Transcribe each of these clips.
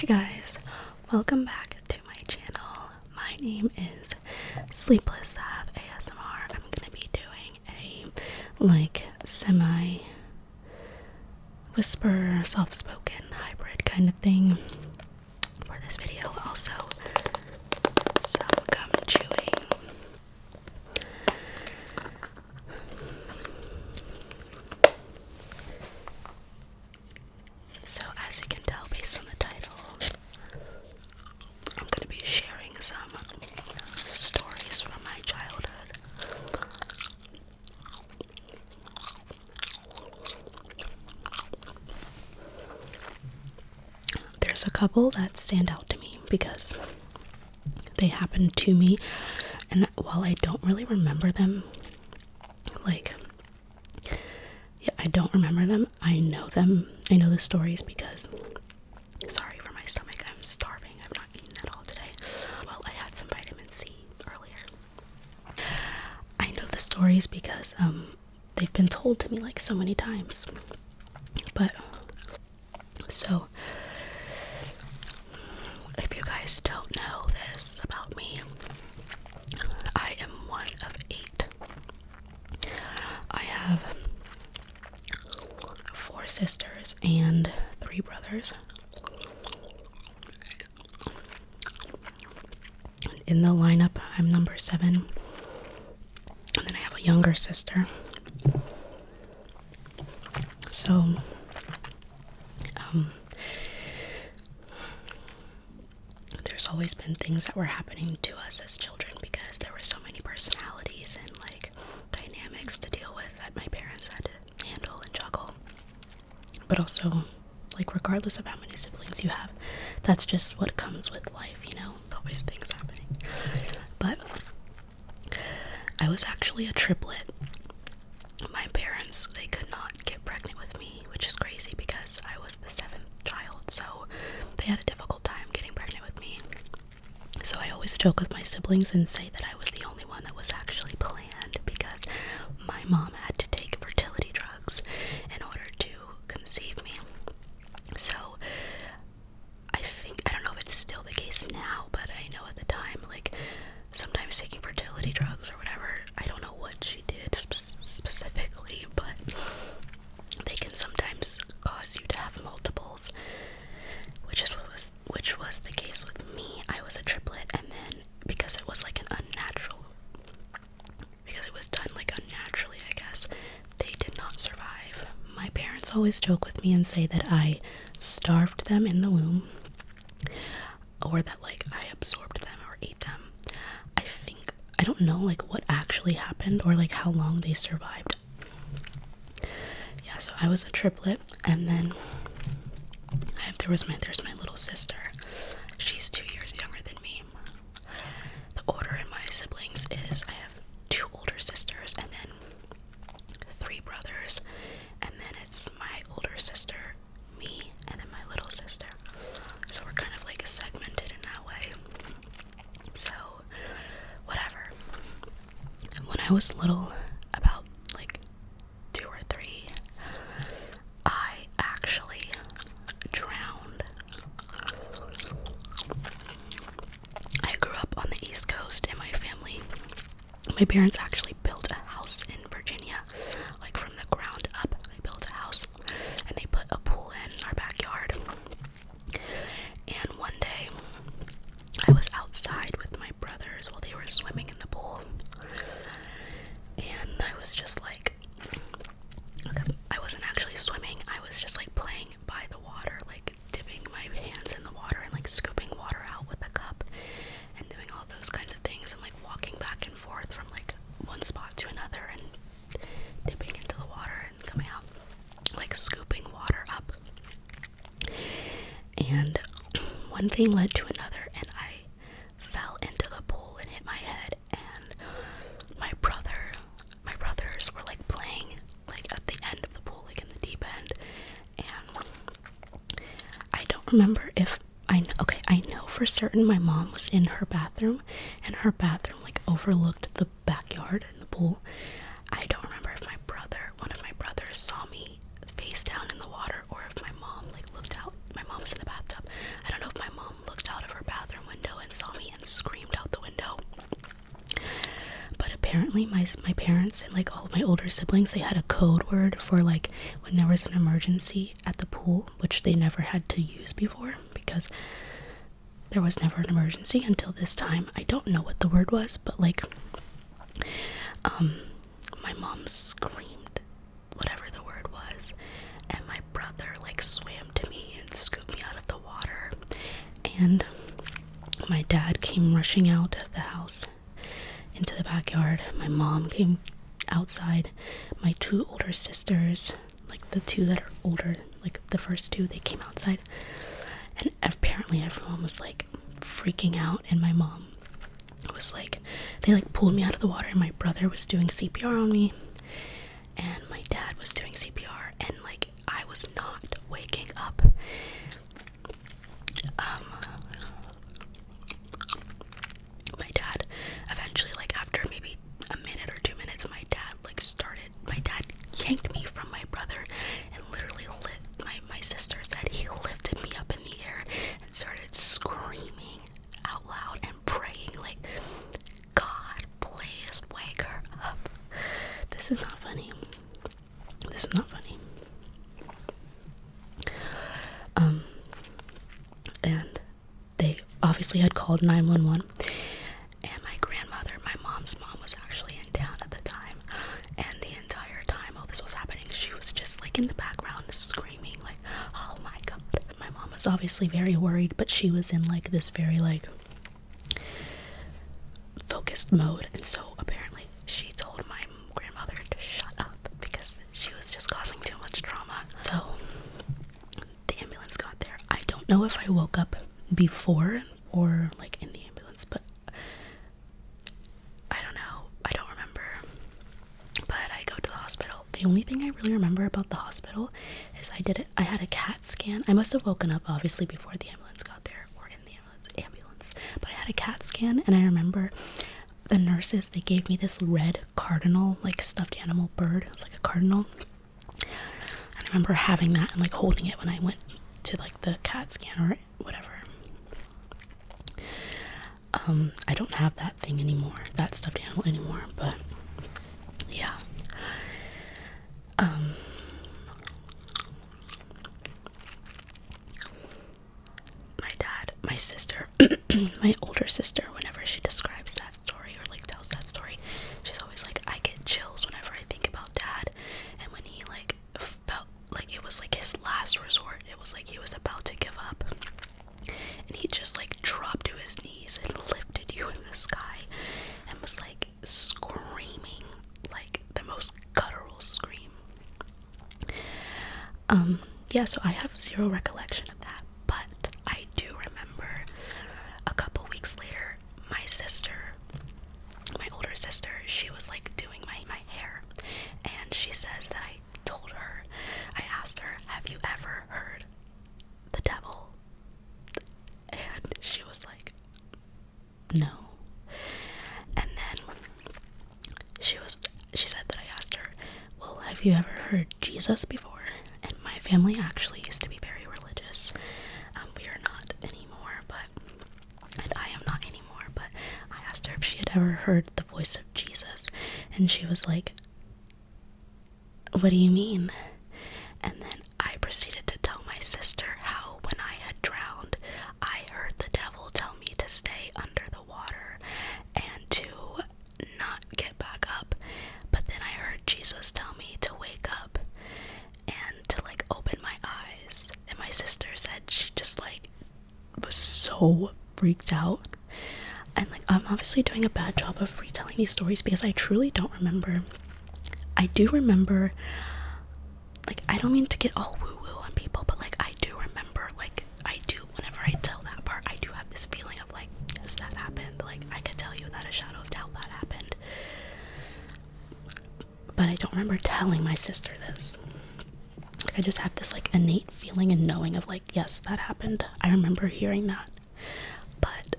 Hi guys, welcome back to my channel. My name is Sleepless Sav ASMR. I'm gonna be doing a semi whisper, soft-spoken hybrid kind of thing for this video. Also, some gum chewing. So as you can tell based on the title, I'm going to be sharing some stories from my childhood. There's a couple that stand out to me because they happened to me, and while I don't really remember them, I don't remember them. I know the stories because, sorry for my stomach, I'm starving. I've not eaten at all today. Well, I had some vitamin C earlier. I know the stories because, they've been told to me like so many times. But, so, if you guys don't know this about me, I am one of 8. I have 4 sisters and 3 brothers. In the lineup, I'm number 7. And then I have a younger sister. So, there's always been things that were happening to us as children because there were so many personalities and dynamics to deal with that my parents had to handle and juggle. But also, regardless of how many siblings you have, that's just what comes with life, always things happening. But I was actually a triplet. My parents, they could not get pregnant with me, which is crazy because I was the 7th child, so they had a difficult time getting pregnant with me. So I always joke with my siblings and say that I was the only one that was actually planned because my mom had to take fertility drugs in order to conceive me. So I don't know if it's still the case now, but I know at the time, sometimes taking fertility drugs or whatever, I don't know what she did specifically, but they can sometimes cause you to have multiples, which was the case with me. I was a triplet, and then because it was because it was done unnaturally, I guess, they did not survive. My parents always joke with me and say that I starved them in the womb, or that I absorbed them or ate them. I don't know what actually happened or how long they survived. Yeah, so I was a triplet, and then there's my little sister. She's 2 years younger than me. The order in my siblings is I have 2 older sisters and then 3 brothers, and then it's my older sister, me, and then my little sister. So we're kind of segmented in that way. So, whatever. When I was little, about 2 or 3, I actually drowned. I grew up on the East Coast, and my parents actually built a house in Virginia, from the ground up. They built a house, and they put a pool in our backyard. And one day, I was outside with my brothers while they were swimming in the pool, and I was just I wasn't actually swimming, I was just playing by the water, dipping my hands in the water and scooping water out with a cup and doing all those kinds of things, and walking back and forth from one spot to another and dipping into the water and coming out, scooping water up. And one thing led to another, and I fell into the pool and hit my head, and my brothers were playing at the end of the pool, in the deep end, and I don't remember if I know for certain my mom was in her bathroom, and her bathroom overlooked the backyard and the pool. I don't remember if one of my brothers saw me face down in the water, or if my mom looked out. My mom was in the bathtub. I don't know if apparently my parents and like all of my older siblings, they had a code word for like when there was an emergency at the pool, which they never had to use before because there was never an emergency until this time. I don't know what the word was, but like my mom screamed whatever the word was, and my brother like swam to me and scooped me out of the water, and my dad came rushing out of the house into the backyard. My mom came outside. My two older sisters, like the two that are older, like the first two, they came outside, and apparently everyone was like freaking out, and my mom was like, they like pulled me out of the water, and my brother was doing CPR on me, and my dad was doing CPR, and like I was not waking up. My dad eventually, like after maybe a minute or 2 minutes, my dad yanked me from my brother and literally my sister said he lifted me up in the air and started screaming out loud and praying like, God, please wake her up. This is not funny. This is not funny. And they obviously had called 911, and my grandmother, my mom's mom, was actually in town at the time, and the entire time all this was happening, she was just like in the background screaming like, oh my God. My mom was obviously very worried, but she was in like this very like focused mode, and so apparently she told my grandmother to shut up because she was just causing too much drama. So the ambulance got there. I don't know if I woke up before or like in the ambulance, but I don't know. I don't remember. But I go to the hospital. The only thing I really remember about the hospital is I had a CAT scan. I must have woken up obviously before the ambulance got there or in the ambulance. But I had a CAT scan, and I remember the nurses, they gave me this red cardinal, like stuffed animal bird. It was like a cardinal. And I remember having that and like holding it when I went to like the CAT scan or whatever. I don't have that thing anymore, that stuffed animal anymore, but yeah. My dad, my sister, my older sister, whenever she describes that story or like tells that story, she's always like, I get chills whenever I think about Dad, and when he like felt like it was like his last resort, it was like he was about to give up, and he just like dropped to his knees and lifted you in the sky and was like screaming like the most guttural scream. Yeah, so I have zero recollection of that, but I do remember a couple weeks later, my sister, my older sister, she was like doing my hair, and she says that I asked her, have you ever heard the devil? And she was like, no. And then she said that I asked her, well, have you ever heard Jesus before? And my family actually used to be very religious. We are not anymore, and I am not anymore, but I asked her if she had ever heard the voice of Jesus, and she was like, what do you mean? And then I proceeded to tell my sister how when I had drowned, I heard the devil tell me to stay under the water and to not get back up, but then I heard Jesus tell me to wake up and to like open my eyes, and my sister said she just like was so freaked out. And like, I'm obviously doing a bad job of retelling these stories because I truly don't remember. I do remember, like, I don't mean to get all woo-woo on people, but like I do remember, like I do, whenever I tell that part, I do have this feeling of like, yes, that happened. Like I could tell you without a shadow of doubt that happened, but I don't remember telling my sister this. Like I just have this like innate feeling and knowing of like, yes, that happened. I remember hearing that. But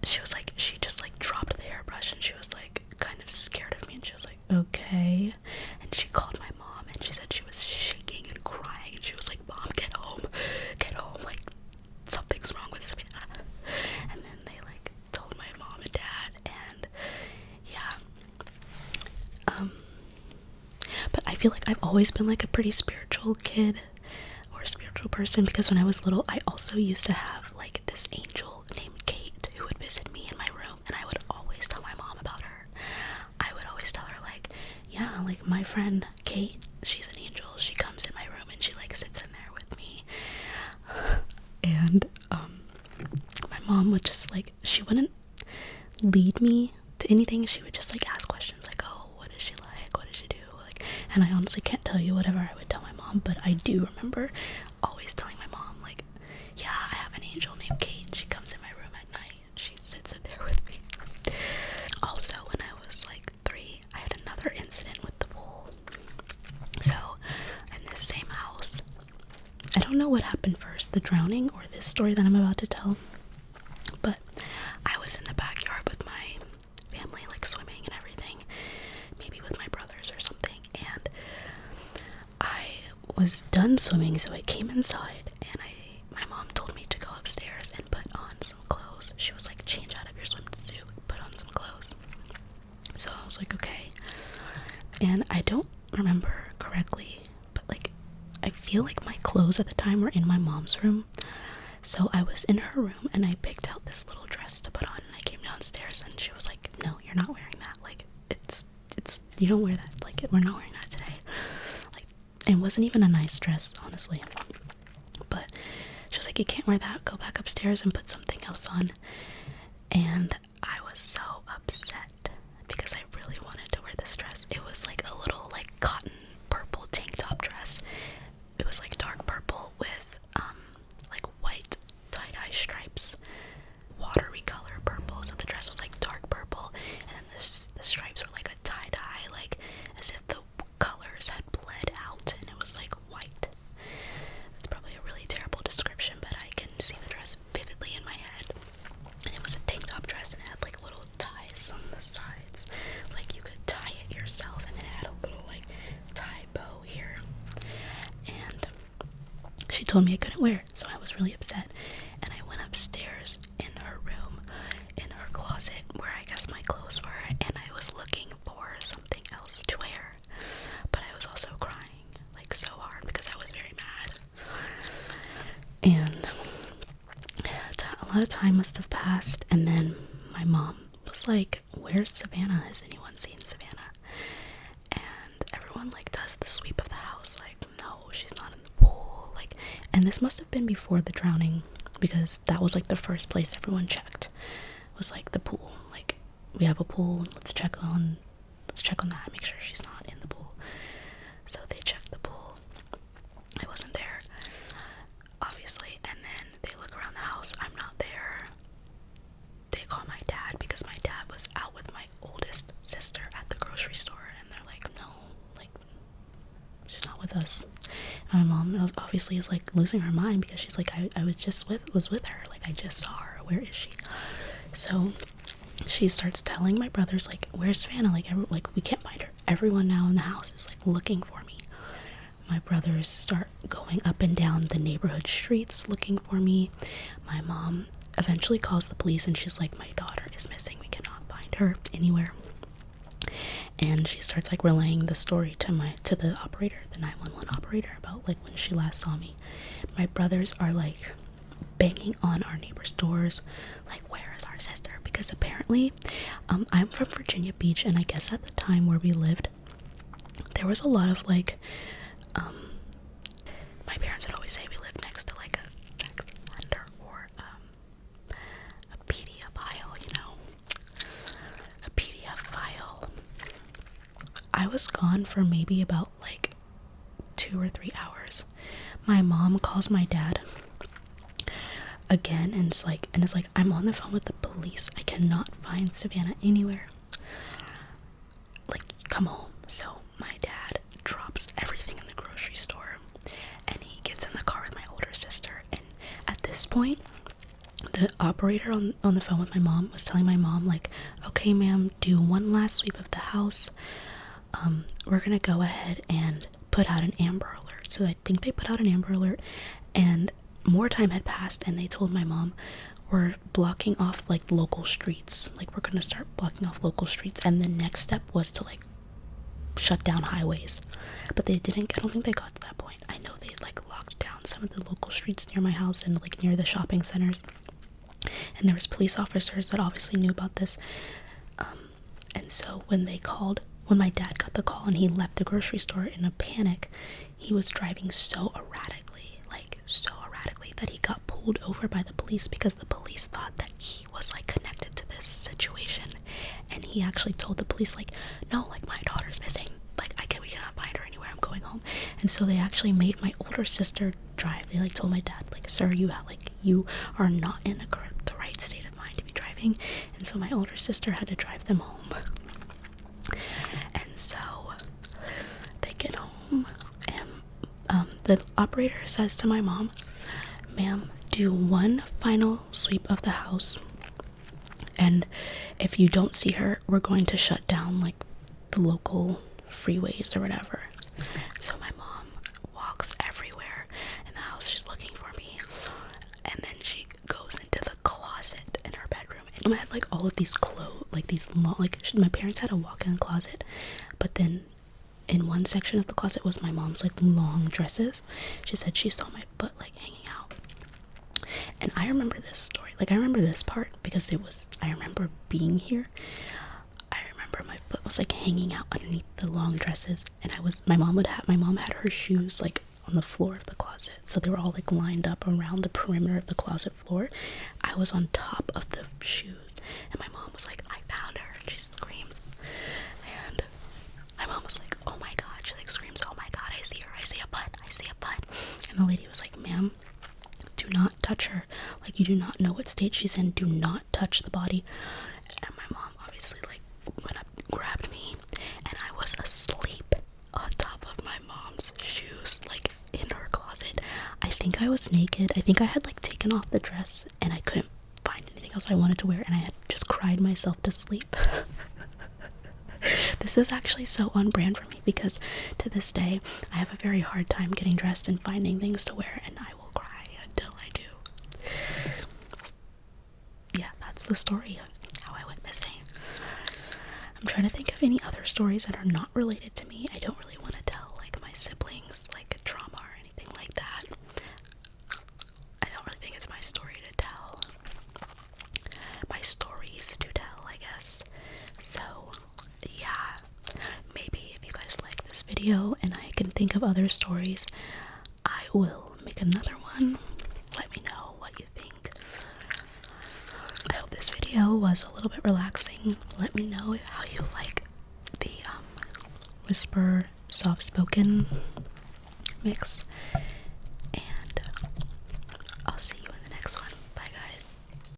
she was like, she just like dropped the hairbrush and she was like kind of scared of me, and she was like, okay. And she called my mom and she said she was shaking and crying, and she was like, Mom, get home, like something's wrong with Savannah. And then they like told my mom and dad, and yeah, feel like I've always been like a pretty spiritual kid or a spiritual person, because when I was little, I also used to have like this angel named Kate who would visit me in my room, and I would always tell my mom about her. I would always tell her, like, yeah, like my friend Kate, she's an angel. She comes in my room and she like sits in there with me. And my mom would just like, she wouldn't lead me to anything. She would just like ask questions like, oh, what is she like? What does she do? Like, and I honestly can't tell you whatever I would tell my mom, but I do remember always telling my mom, like, yeah, I have an angel named Kate. She comes in my room at night. She sits in there with me. Also, when I was like 3, I had another incident with the pool. So, in this same house, I don't know what happened first, the drowning or this story that I'm about to tell, but I was in the backyard with my family, like swimming and everything, maybe with my brothers or something, and I was done swimming, so I came inside, and my mom told me to go upstairs and put on some clothes. She was like, change out of your swimsuit, put on some clothes. So I was like, okay. And I don't remember correctly, but like, I feel like my clothes at the time were in my mom's room. So I was in her room and I picked out this little dress to put on, and I came downstairs and she was like, no, you're not wearing that. Like, it's, you don't wear that. Like, we're not wearing that today. Like, it wasn't even a nice dress, honestly. But she was like, you can't wear that. Go back upstairs and put something else on. And I was so upset because I really wanted to wear this dress. It was like a little like cotton purple tank top dress. It was like dark purple with like white tie-dye stripes, watery color purple. So the dress was like dark purple, and then the stripes were like a tie-dye, like as if the colors had bled out, and it was like white. That's probably a really terrible description, but I can see the dress vividly in my head. And it was a tank top dress, and it had like little ties on the sides, like you could tie it yourself, and then it had a little like tie bow here. And she told me I couldn't wear it, so I was really upset, and I went upstairs in her room, in her closet where I guess my clothes were, and I was looking for something else to wear, but I was also crying like so hard because I was very mad. And a lot of time must have passed, and then my mom was like, where's Savannah? Has anyone seen Savannah? And everyone like does the sweep of the house, like, no, she's not in the pool. Like, and this must have been before the drowning, because that was like the first place everyone checked, was like the pool. Like, we have a pool, let's check on that, make sure she's not in the pool. So they checked the pool. I wasn't there, obviously, and then they look around the house. I'm not there. They call my dad because my dad was out with my oldest sister at the grocery store, and they're like, no, like, she's not with us. And my mom obviously is like losing her mind because she's like, I was with her, like I just saw her, where is she? So she starts telling my brothers, like, where's Savannah? Like we can't find her. Everyone now in the house is like looking for me. My brothers start going up and down the neighborhood streets looking for me. My mom eventually calls the police, and she's like, my daughter is missing. We cannot find her anywhere. And she starts like relaying the story to the operator, the 911 operator, about like when she last saw me. My brothers are like banging on our neighbors' doors, like, where is our sister? Because apparently, I'm from Virginia Beach, and I guess at the time where we lived, there was a lot of like, my parents would always say we lived next to like a sex offender or a pedophile, you know, a pedophile. I was gone for maybe about like 2 or 3 hours. My mom calls my dad again, and it's like, I'm on the phone with the police. I cannot find Savannah anywhere. Like, come home. So my dad drops everything in the grocery store, and he gets in the car with my older sister. And at this point, the operator on the phone with my mom was telling my mom, like, okay, ma'am, do one last sweep of the house. We're gonna go ahead and put out an Amber Alert. So I think they put out an Amber Alert, and more time had passed, and they told my mom, we're blocking off like local streets. Like, we're gonna start blocking off local streets. And the next step was to like shut down highways. But they didn't, I don't think they got to that point. I know they like locked down some of the local streets near my house and like near the shopping centers. And there was police officers that obviously knew about this. And so when my dad got the call and he left the grocery store in a panic, he was driving so erratically that he got pulled over by the police because the police thought that he was like connected to this situation. And he actually told the police like, no, like my daughter's missing, like we cannot find her anywhere, I'm going home. And so they actually made my older sister drive. They like told my dad like, sir, you are not in the right state of mind to be driving. And so my older sister had to drive them home. And so they get home and the operator says to my mom, ma'am, do one final sweep of the house, and if you don't see her, we're going to shut down like the local freeways or whatever. So my mom walks everywhere in the house, she's looking for me, and then she goes into the closet in her bedroom, and I had like all of these clothes, like these long, my parents had a walk-in closet, but then in one section of the closet was my mom's like long dresses. She said she saw my butt like hanging out. And I remember this story, like I remember this part because I remember being here. I remember my foot was like hanging out underneath the long dresses, and my mom had her shoes like on the floor of the closet, so they were all like lined up around the perimeter of the closet floor. I was on top of the shoes, and my mom was like, I found her, and she screamed. And my mom was like, oh my god, she like screams, oh my god, I see her, I see a butt. And the lady was like, ma'am, do not touch her, like you do not know what state she's in, do not touch the body. And my mom obviously like went up, grabbed me, and I was asleep on top of my mom's shoes, like in her closet. I think I was naked. I think I had like taken off the dress and I couldn't find anything else I wanted to wear, and I had just cried myself to sleep. This is actually so on brand for me because to this day I have a very hard time getting dressed and finding things to wear, and I will cry until I do. Yeah, that's the story of how I went missing. I'm trying to think of any other stories that are not related to me. I don't really want to tell like my siblings like trauma or anything like that. I don't really think it's my story to tell. My stories to tell, I guess. So yeah, maybe if you guys like this video and I can think of other stories, I will make another one. Let me know what you think. I hope this video was a little bit relaxing. Let me know how you like the whisper soft spoken mix,